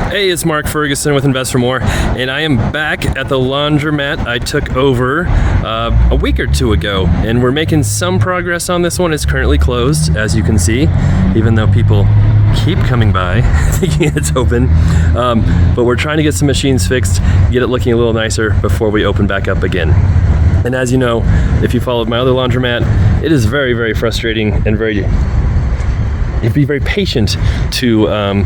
Hey, it's Mark Ferguson with Invest for More, and I am back at the laundromat I took over a week or two ago, and we're making some progress on this one. It's currently closed, as you can see, even though people keep coming by thinking it's open. But we're trying to get some machines fixed, get it looking a little nicer before we open back up again. And as you know, if you followed my other laundromat, it is very, very frustrating and you'd be very patient to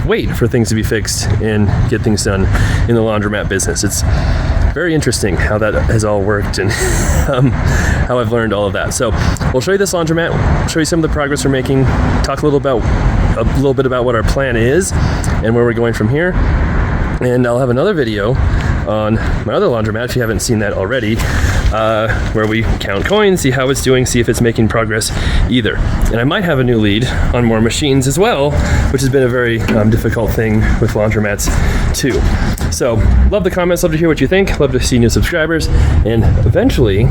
wait for things to be fixed and get things done in the laundromat business. It's very interesting how that has all worked and how I've learned all of that. So we'll show you this laundromat, show you some of the progress we're making, talk a little bit about what our plan is and where we're going from here. And I'll have another video on my other laundromat, if you haven't seen that already, where we count coins, see how it's doing, see if it's making progress either. And I might have a new lead on more machines as well, which has been a very difficult thing with laundromats too. So love the comments, love to hear what you think, love to see new subscribers, and eventually,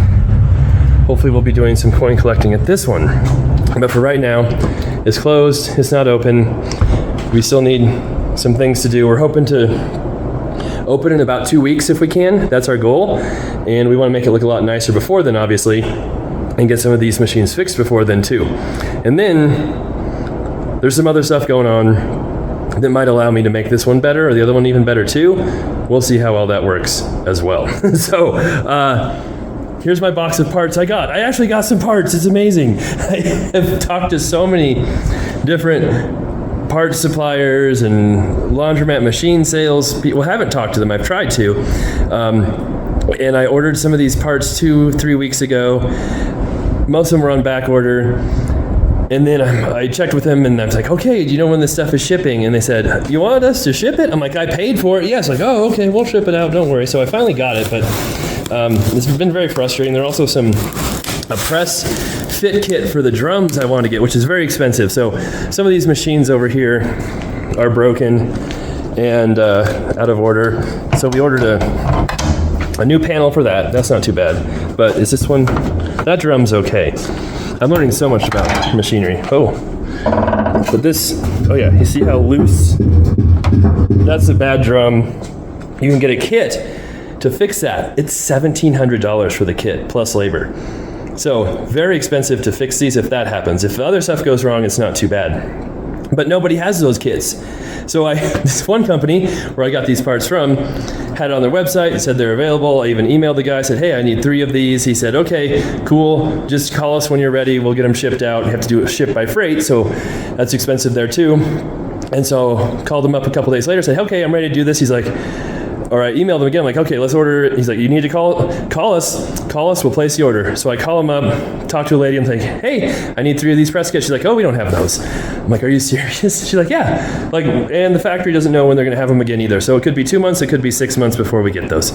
hopefully we'll be doing some coin collecting at this one. But for right now, it's closed, it's not open. We still need some things to do. We're hoping to open in about 2 weeks if we can. That's our goal. And we want to make it look a lot nicer before then, obviously, and get some of these machines fixed before then too. And then there's some other stuff going on that might allow me to make this one better or the other one even better too. We'll see how all that works as well. So here's my box of parts I got. I actually got some parts. It's amazing. I have talked to so many different parts suppliers and laundromat machine sales people. Haven't talked to them, I've tried to, and I ordered some of these parts 2-3 weeks ago. Most of them were on back order, and then I checked with them and I was like, okay, do you know when this stuff is shipping? And they said, you want us to ship it? I'm like, I paid for it. Yes. Like, oh, okay, we'll ship it out, don't worry. So I finally got it, but it's been very frustrating. There are also a press fit kit for the drums I wanted to get, which is very expensive. So some of these machines over here are broken and out of order. So we ordered a new panel for that. That's not too bad. But is this one? That drum's okay. I'm learning so much about machinery. Oh, but this, oh yeah, you see how loose? That's a bad drum. You can get a kit to fix that. It's $1,700 for the kit plus labor. So very expensive to fix these if that happens. If the other stuff goes wrong, it's not too bad. But nobody has those kits. So this one company where I got these parts from had it on their website, said they're available. I even emailed the guy, said, hey, I need 3 of these. He said, okay, cool. Just call us when you're ready. We'll get them shipped out. You have to do it ship by freight, so that's expensive there too. And so called him up a couple days later, said, okay, I'm ready to do this. He's like, all right, emailed him again. I'm like, okay, let's order it. He's like, you need to call us, we'll place the order. So I call him up, talk to a lady, I'm like, hey, I need 3 of these press kits. She's like, oh, we don't have those. I'm like, are you serious? She's like, yeah. Like, and the factory doesn't know when they're gonna have them again either. So it could be 2 months, it could be 6 months before we get those.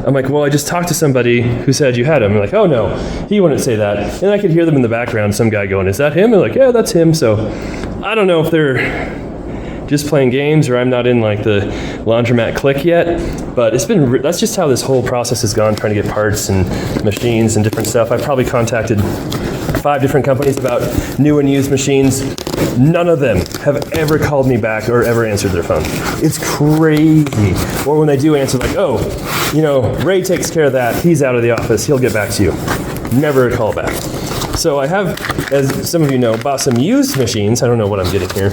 I'm like, well, I just talked to somebody who said you had them. I'm like, oh no, he wouldn't say that. And I could hear them in the background, some guy going, is that him? They're like, yeah, that's him. So I don't know if they're just playing games or I'm not in like the laundromat clique yet, but that's just how this whole process has gone, trying to get parts and machines and different stuff. I've probably contacted 5 different companies about new and used machines. None of them have ever called me back or ever answered their phone. It's crazy. Or when they do answer, like, oh, Ray takes care of that. He's out of the office. He'll get back to you. Never a call back. So I have, as some of you know, bought some used machines. I don't know what I'm getting here.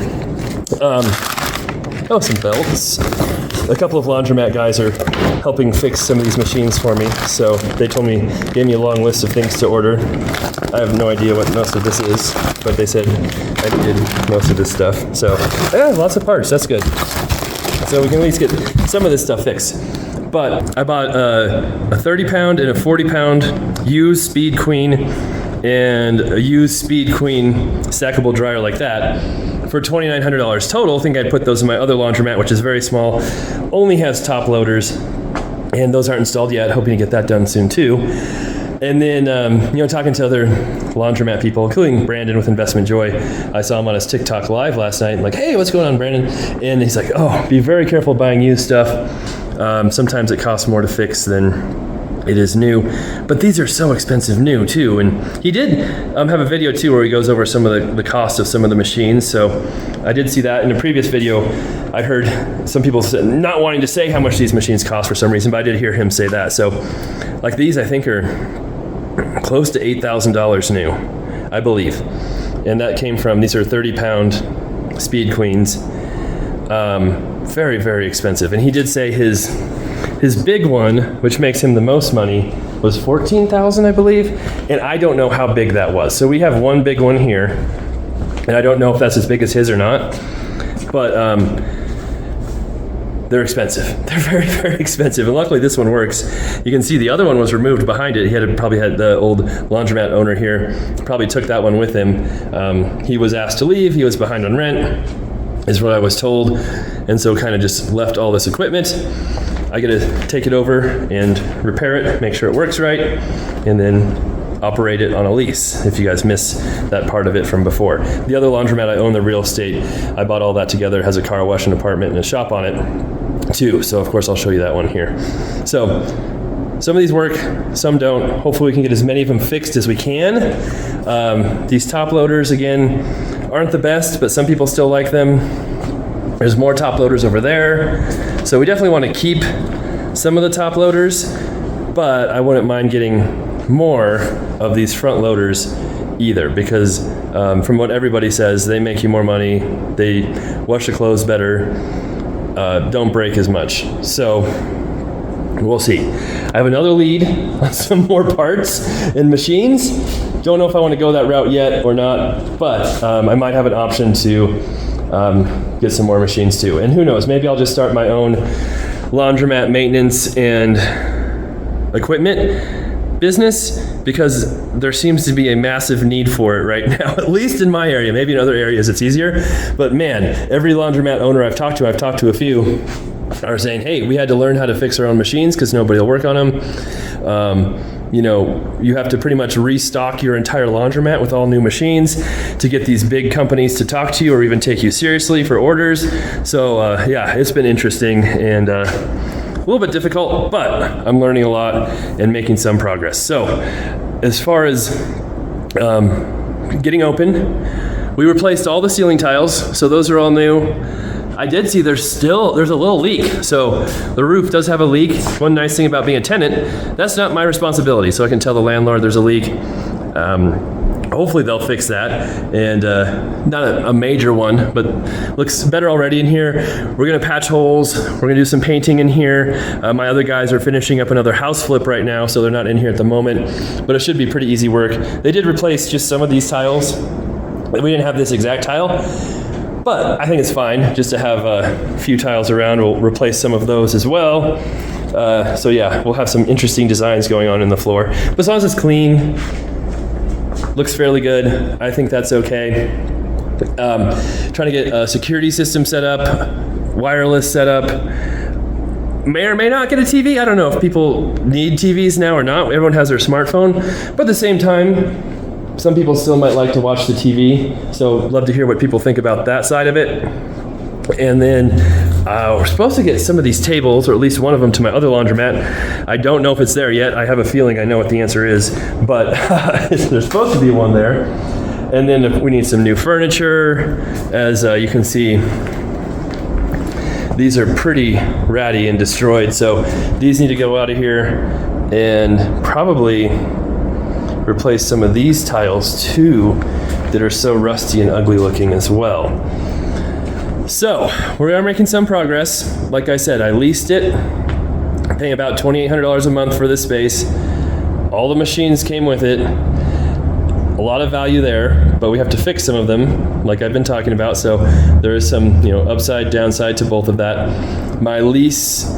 Some belts. A couple of laundromat guys are helping fix some of these machines for me. So they gave me a long list of things to order. I have no idea what most of this is, but they said I needed most of this stuff. So yeah, lots of parts, that's good. So we can at least get some of this stuff fixed. But I bought a 30 pound and a 40 pound used Speed Queen and a used Speed Queen stackable dryer like that for $2,900 total. I think I'd put those in my other laundromat, which is very small, only has top loaders, and those aren't installed yet. Hoping to get that done soon too. And then, talking to other laundromat people, including Brandon with Investment Joy. I saw him on his TikTok live last night. I'm like, hey, what's going on, Brandon? And he's like, oh, be very careful buying used stuff. Sometimes it costs more to fix than It is new, but these are so expensive new too. And he did have a video too where he goes over some of the cost of some of the machines. So I did see that in a previous video. I heard some people not wanting to say how much these machines cost for some reason, but I did hear him say that. So like these, I think are close to $8,000 new, I believe. And that came from, these are 30-pound Speed Queens. Very, very expensive. And he did say his big one, which makes him the most money, was $14,000, I believe. And I don't know how big that was. So we have one big one here, and I don't know if that's as big as his or not. But they're expensive. They're very, very expensive. And luckily this one works. You can see the other one was removed behind it. He probably had the old laundromat owner here, probably took that one with him. He was asked to leave. He was behind on rent, is what I was told. And so kind of just left all this equipment. I get to take it over and repair it, make sure it works right, and then operate it on a lease, if you guys missed that part of it from before. The other laundromat, I own the real estate. I bought all that together. It has a car wash, an apartment, and a shop on it too. So of course I'll show you that one here. So some of these work, some don't. Hopefully we can get as many of them fixed as we can. These top loaders, again, aren't the best, but some people still like them. There's more top loaders over there. So we definitely want to keep some of the top loaders, but I wouldn't mind getting more of these front loaders either, because from what everybody says, they make you more money, they wash the clothes better, don't break as much. So we'll see. I have another lead on some more parts and machines. Don't know if I want to go that route yet or not, but I might have an option to get some more machines too. And who knows, maybe I'll just start my own laundromat maintenance and equipment business, because there seems to be a massive need for it right now, at least in my area. Maybe in other areas it's easier, but man, every laundromat owner I've talked to a few, are saying, hey, we had to learn how to fix our own machines because nobody will work on them. You know, you have to pretty much restock your entire laundromat with all new machines to get these big companies to talk to you or even take you seriously for orders. So yeah, it's been interesting and a little bit difficult, but I'm learning a lot and making some progress. So as far as getting open, we replaced all the ceiling tiles, so those are all new. I did see there's a little leak. So the roof does have a leak. One nice thing about being a tenant, that's not my responsibility. So I can tell the landlord there's a leak. Hopefully they'll fix that. And not a major one, but looks better already in here. We're gonna patch holes. We're gonna do some painting in here. My other guys are finishing up another house flip right now, so they're not in here at the moment, but it should be pretty easy work. They did replace just some of these tiles. We didn't have this exact tile, but I think it's fine just to have a few tiles around. We'll replace some of those as well. So yeah, we'll have some interesting designs going on in the floor. But as long as it's clean, looks fairly good, I think that's okay. Trying to get a security system set up, wireless set up. May or may not get a TV. I don't know if people need TVs now or not. Everyone has their smartphone. But at the same time, some people still might like to watch the TV, so love to hear what people think about that side of it. And then we're supposed to get some of these tables, or at least one of them, to my other laundromat. I don't know if it's there yet. I have a feeling I know what the answer is, but there's supposed to be one there. And then we need some new furniture. As you can see, these are pretty ratty and destroyed, so these need to go out of here, and probably replace some of these tiles too that are so rusty and ugly looking as well. So we are making some progress. Like I said, I leased it, paying about $2,800 a month for this space. All the machines came with it. A lot of value there, but we have to fix some of them, like I've been talking about. So there is some, upside, downside to both of that. My lease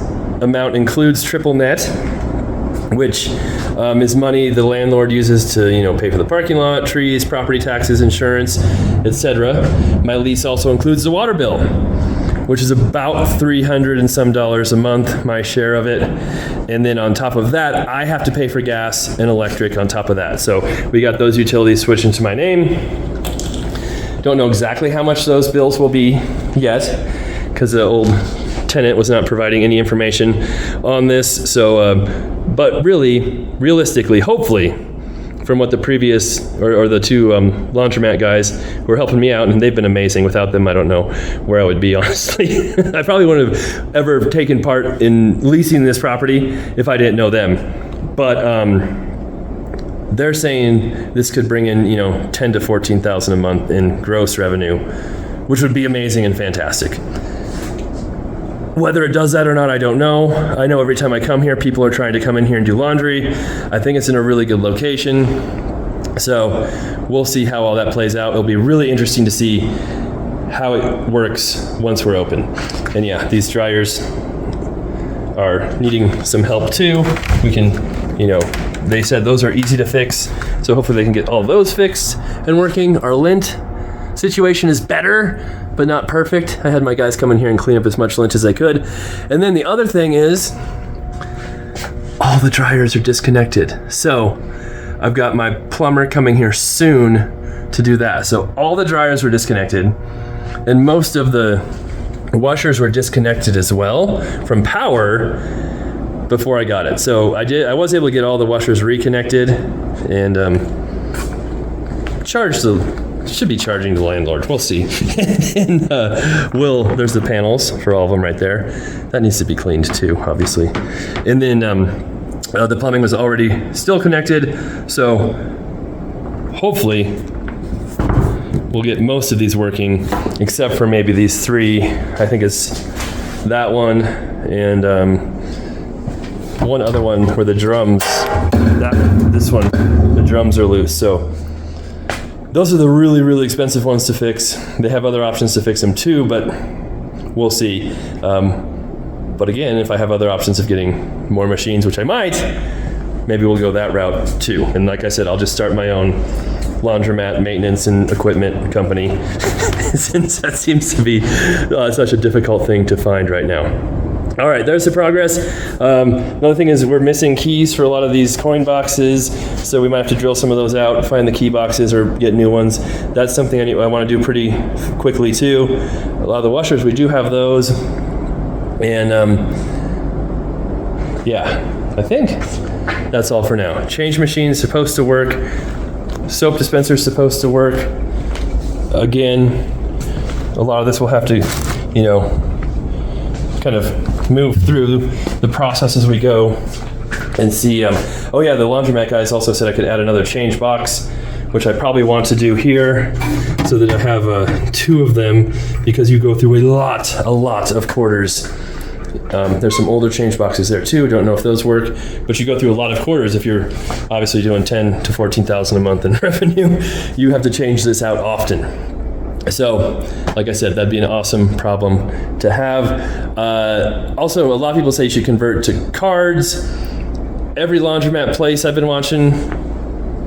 amount includes triple net, which is money the landlord uses to, pay for the parking lot, trees, property taxes, insurance, etc. My lease also includes the water bill, which is about $300 and some a month, my share of it. And then on top of that, I have to pay for gas and electric on top of that. So we got those utilities switched into my name. Don't know exactly how much those bills will be yet, because the old tenant was not providing any information on this. So, But really, realistically, hopefully, from what the previous, or the two laundromat guys were helping me out, and they've been amazing. Without them, I don't know where I would be, honestly. I probably wouldn't have ever taken part in leasing this property if I didn't know them. But they're saying this could bring in, $10,000 to $14,000 a month in gross revenue, which would be amazing and fantastic. Whether it does that or not, I don't know. I know every time I come here, people are trying to come in here and do laundry. I think it's in a really good location. So we'll see how all that plays out. It'll be really interesting to see how it works once we're open. And yeah, these dryers are needing some help too. We can, they said those are easy to fix. So hopefully they can get all those fixed and working. Our lint situation is better, but not perfect. I had my guys come in here and clean up as much lint as I could. And then the other thing is, all the dryers are disconnected. So I've got my plumber coming here soon to do that. So all the dryers were disconnected, and most of the washers were disconnected as well from power before I got it. So I was able to get all the washers reconnected and should be charging the landlord. We'll see. And there's the panels for all of them right there. That needs to be cleaned too, obviously. And then the plumbing was already still connected. So hopefully we'll get most of these working, except for maybe these three. I think it's that one and one other one where the drums, this one, the drums are loose. So those are the really, really expensive ones to fix. They have other options to fix them too, but we'll see. But again, if I have other options of getting more machines, which I might, maybe we'll go that route too. And like I said, I'll just start my own laundromat maintenance and equipment company since that seems to be such a difficult thing to find right now. All right, there's the progress. Another thing is we're missing keys for a lot of these coin boxes, so we might have to drill some of those out, find the key boxes or get new ones. That's something I want to do pretty quickly too. A lot of the washers, we do have those. And yeah, I think that's all for now. Change machine is supposed to work. Soap dispenser is supposed to work. Again, a lot of this will have to, kind of move through the process as we go and see. Oh yeah, the laundromat guys also said I could add another change box, which I probably want to do here so that I have two of them, because you go through a lot of quarters. There's some older change boxes there too. Don't know if those work, but you go through a lot of quarters. If you're obviously doing $10,000 to $14,000 a month in revenue, you have to change this out often. So, like I said, that'd be an awesome problem to have. Also, a lot of people say you should convert to cards. Every laundromat place I've been watching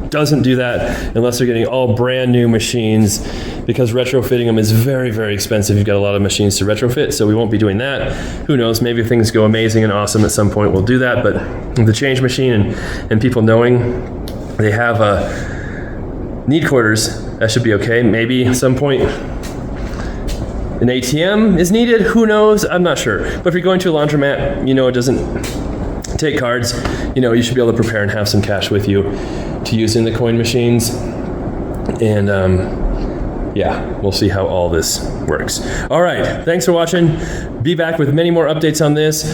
doesn't do that unless they're getting all brand new machines, because retrofitting them is very, very expensive. You've got a lot of machines to retrofit, so we won't be doing that. Who knows, maybe if things go amazing and awesome at some point we'll do that, but the change machine and people knowing they have need quarters, that should be okay. Maybe at some point an ATM is needed, who knows, I'm not sure. But if you're going to a laundromat, it doesn't take cards, you should be able to prepare and have some cash with you to use in the coin machines. And yeah, we'll see how all this works. All right, thanks for watching. Be back with many more updates on this.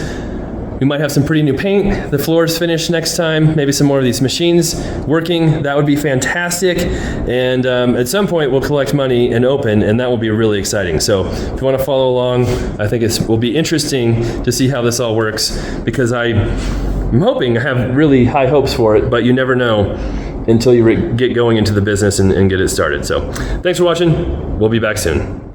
We might have some pretty new paint. The floor's finished next time. Maybe some more of these machines working. That would be fantastic. And at some point, we'll collect money and open, and that will be really exciting. So if you want to follow along, I think it will be interesting to see how this all works, because I'm hoping, I have really high hopes for it, but you never know until you get going into the business and get it started. So thanks for watching. We'll be back soon.